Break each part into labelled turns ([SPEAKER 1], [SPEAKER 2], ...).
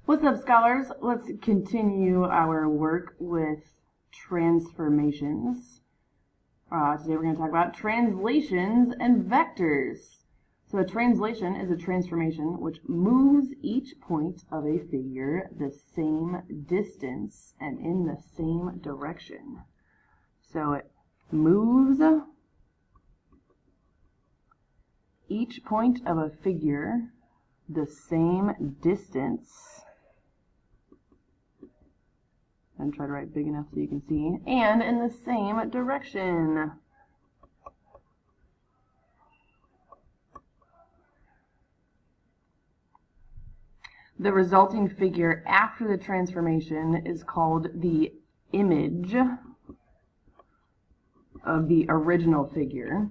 [SPEAKER 1] What's up, scholars? Let's continue our work with transformations. Today we're going to talk about translations and vectors. So a translation is a transformation which moves each point of a figure the same distance and in the same direction. So it moves each point of a figure the same distance, and try to write big enough so you can see, and in the same direction. The resulting figure after the transformation is called the image of the original figure.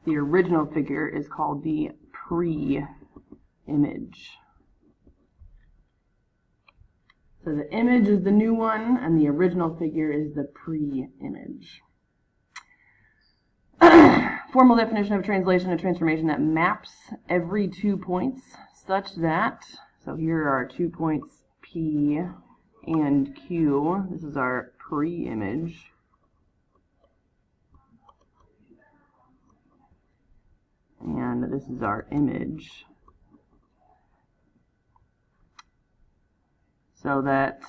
[SPEAKER 1] The original figure is called the pre-image. So the image is the new one, and the original figure is the pre-image. Formal definition of translation: a transformation that maps every 2 points such that, so here are 2 points P and Q. This is our pre-image. And this is our image. So that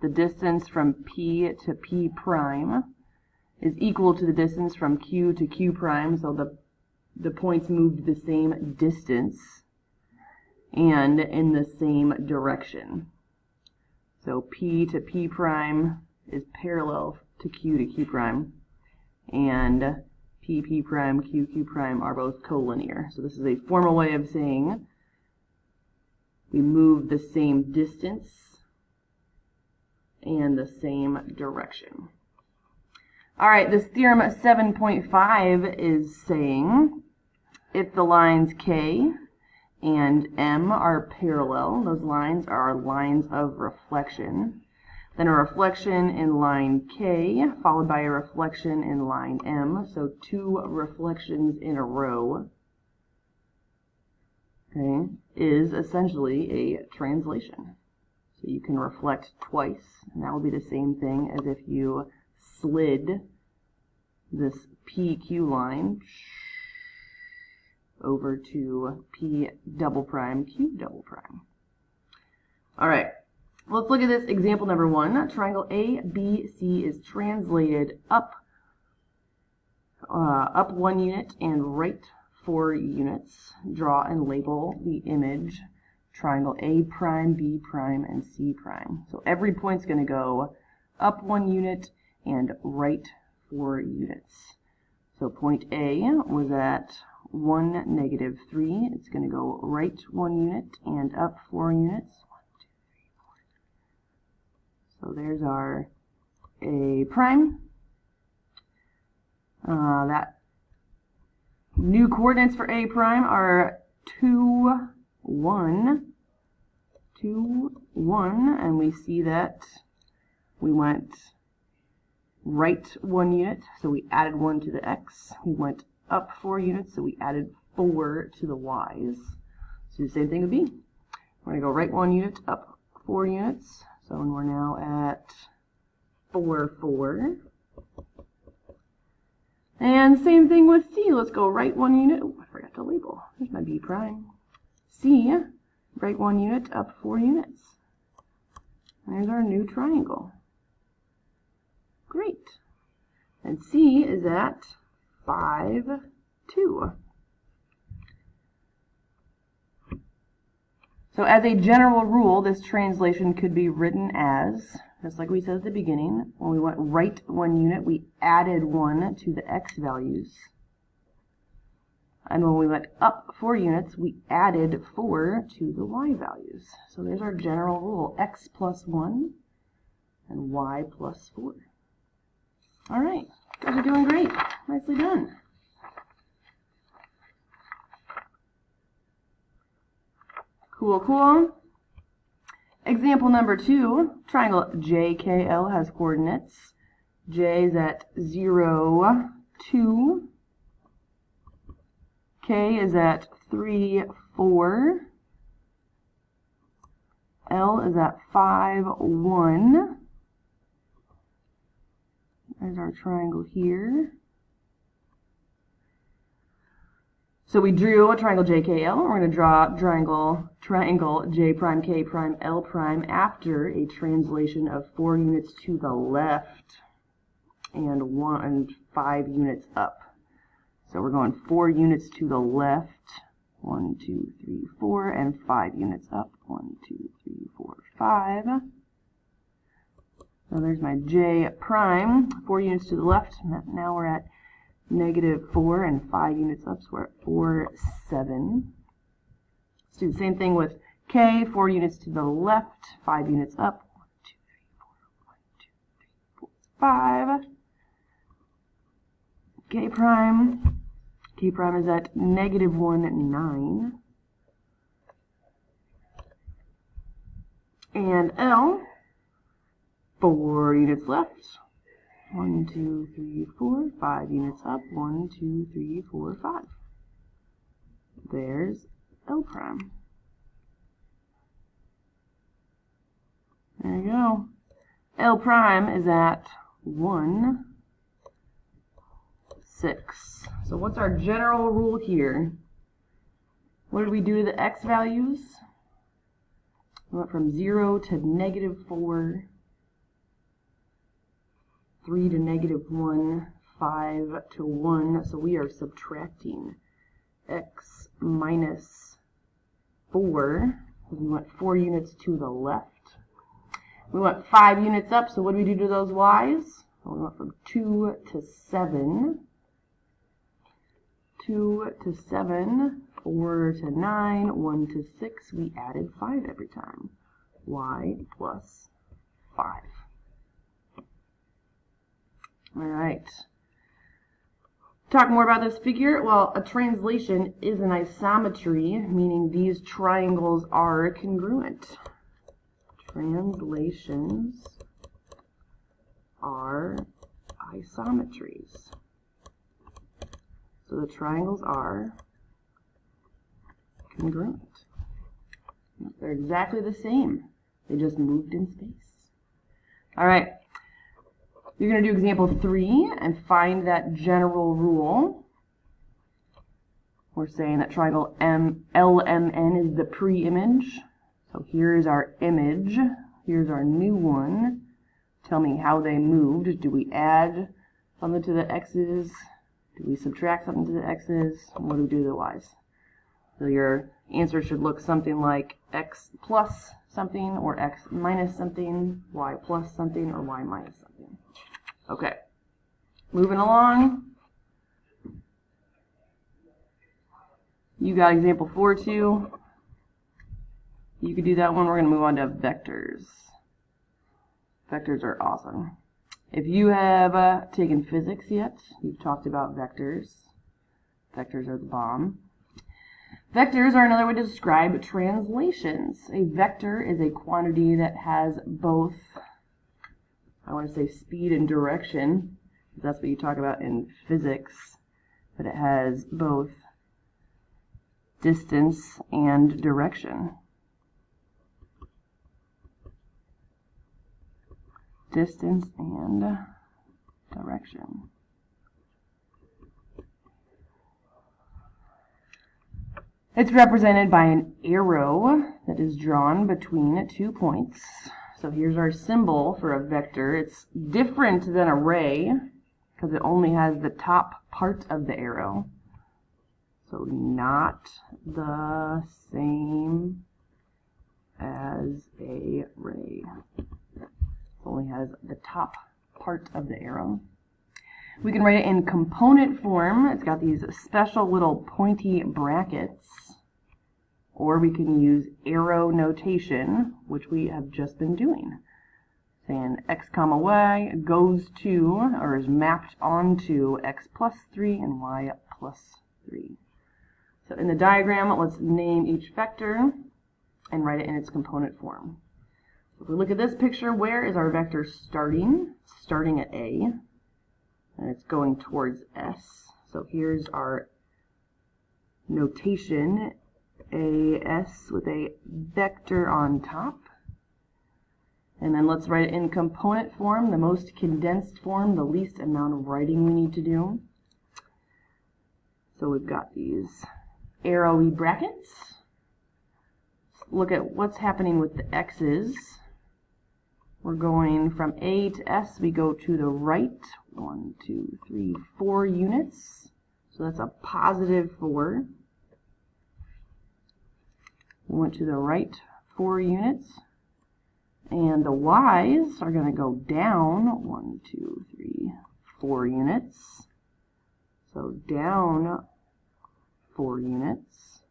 [SPEAKER 1] the distance from P to P prime is equal to the distance from Q to Q prime, so the points moved the same distance and in the same direction. So P to P prime is parallel to Q to Q prime, and P, P prime, Q, Q prime are both collinear. So this is a formal way of saying we move the same distance and the same direction. All right, this theorem 7.5 is saying if the lines K and M are parallel, those lines are lines of reflection, then a reflection in line K followed by a reflection in line M, so 2 reflections in a row, okay, is essentially a translation. So you can reflect twice, and that will be the same thing as if you slid this PQ line over to P double prime, Q double prime. All right, let's look at this example number 1. Triangle ABC is translated up 1 unit and right 4 units. Draw and label the image triangle A prime, B prime, and C prime. So every point's going to go up 1 unit and right 4 units. So point A was at 1, negative 3. It's going to go right 1 unit and up 4 units. 1, 2, 3, 4. So there's our A prime. That new coordinates for A prime are 2, 1, 2, 1, and we see that we went right 1 unit, so we added 1 to the x. We went up 4 units, so we added 4 to the y's. So the same thing with B. We're going to go right 1 unit, up 4 units, so we're now at 4, 4. And same thing with C. Let's go right 1 unit. Oh, I forgot to label. There's my B prime. C, right 1 unit, up 4 units. There's our new triangle. Great. And C is at 5, 2. So as a general rule, this translation could be written as, just like we said at the beginning, when we went right 1 unit, we added 1 to the x values. And when we went up 4 units, we added 4 to the y values. So there's our general rule, x plus 1 and y plus 4. All right, you guys are doing great. Nicely done. Cool, cool. Example number 2, triangle JKL has coordinates. J is at 0, 2. K is at 3, 4. L is at 5, 1. There's our triangle here. So we drew a triangle JKL. We're going to draw triangle J prime K prime L prime after a translation of 4 units to the left and 5 units up. So we're going 4 units to the left, 1, 2, 3, 4, and 5 units up, 1, 2, 3, 4, 5. So there's my J prime, 4 units to the left. Now we're at -4 and 5 units up, so we're at 4, 7. Let's do the same thing with K, 4 units to the left, 5 units up, 1, 2, 3, 4, 1, 2, 3, 4, 5. K prime is at -1, 9. And L, 4 units left, 1, 2, 3, 4, 5 units up, 1, 2, 3, 4, 5. There's L prime. There you go. L prime is at 1, 6. So what's our general rule here? What did we do to the x values? We went from 0 to -4, 3 to -1, 5 to 1. So we are subtracting x minus 4. We went 4 units to the left. We went 5 units up, so what do we do to those y's? Well, we went from 2 to 7. 2 to 7, 4 to 9, 1 to 6. We added 5 every time. Y plus 5. All right. Talk more about this figure. Well, a translation is an isometry, meaning these triangles are congruent. Translations are isometries. So the triangles are congruent. They're exactly the same. They just moved in space. All right. You're going to do example 3 and find that general rule. We're saying that triangle LMN is the pre-image. So here's our image. Here's our new one. Tell me how they moved. Do we add something to the x's? Do we subtract something to the x's? What do we do to the y's? So your answer should look something like x plus something, or x minus something, y plus something, or y minus something. Okay, moving along. You got example 4 too. You could do that one. We're going to move on to vectors. Vectors are awesome. If you have taken physics yet, you've talked about vectors. Vectors are the bomb. Vectors are another way to describe translations. A vector is a quantity that has both, I want to say speed and direction. That's what you talk about in physics. But it has both distance and direction. Distance and direction. It's represented by an arrow that is drawn between 2 points. So here's our symbol for a vector. It's different than a ray because it only has the top part of the arrow. So not the same as a ray. It only has the top part of the arrow. We can write it in component form. It's got these special little pointy brackets. Or we can use arrow notation, which we have just been doing. Saying x comma y goes to, or is mapped onto, x plus 3 and y plus 3. So in the diagram, let's name each vector and write it in its component form. So if we look at this picture, where is our vector starting? It's starting at A, and it's going towards S. So here's our notation, AS with a vector on top. And then let's write it in component form, the most condensed form, the least amount of writing we need to do. So we've got these arrowy brackets. Let's look at what's happening with the x's. We're going from A to S, we go to the right, 1, 2, 3, 4 units. So that's a positive 4. We went to the right 4 units. And the y's are going to go down 1, 2, 3, 4 units. So down 4 units.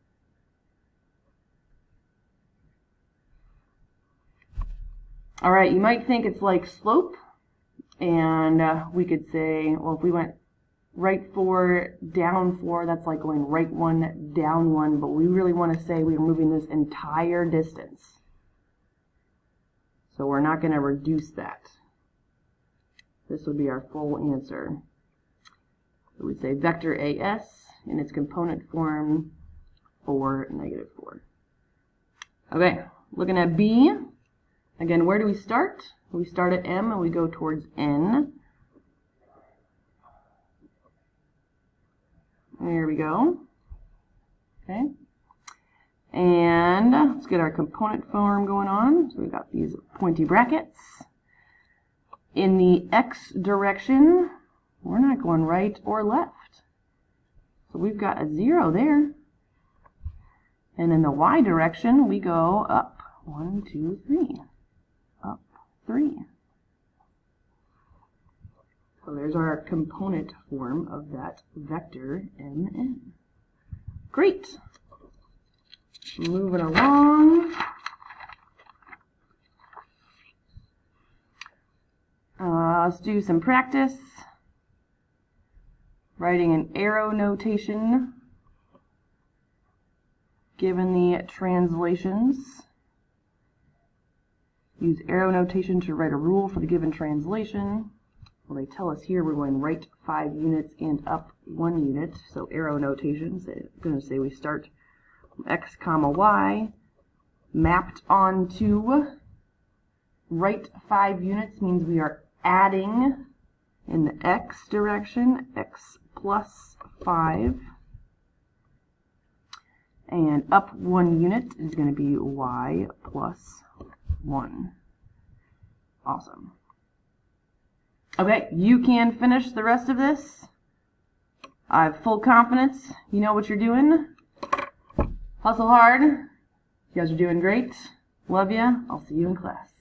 [SPEAKER 1] All right, you might think it's like slope, and we could say, well, if we went right 4, down 4, that's like going right 1, down 1, but we really want to say we're moving this entire distance. So we're not going to reduce that. This would be our full answer. So we say vector AS in its component form 4, negative 4. Okay, looking at B. Again, where do we start? We start at M and we go towards N. There we go. Okay. And let's get our component form going on. So we've got these pointy brackets. In the X direction, we're not going right or left. So we've got a 0 there. And in the Y direction, we go up. 1, 2, 3. Up 3. So there's our component form of that vector MN. Great. Moving along. Let's do some practice. Writing an arrow notation given the translations. Use arrow notation to write a rule for the given translation. Well, they tell us here we're going right 5 units and up 1 unit. So arrow notation, so I'm going to say we start X comma Y mapped onto right 5 units means we are adding in the X direction, X plus 5. And up 1 unit is going to be Y plus 1. Awesome. Okay, you can finish the rest of this. I have full confidence. You know what you're doing. Hustle hard. You guys are doing great. Love ya. I'll see you in class.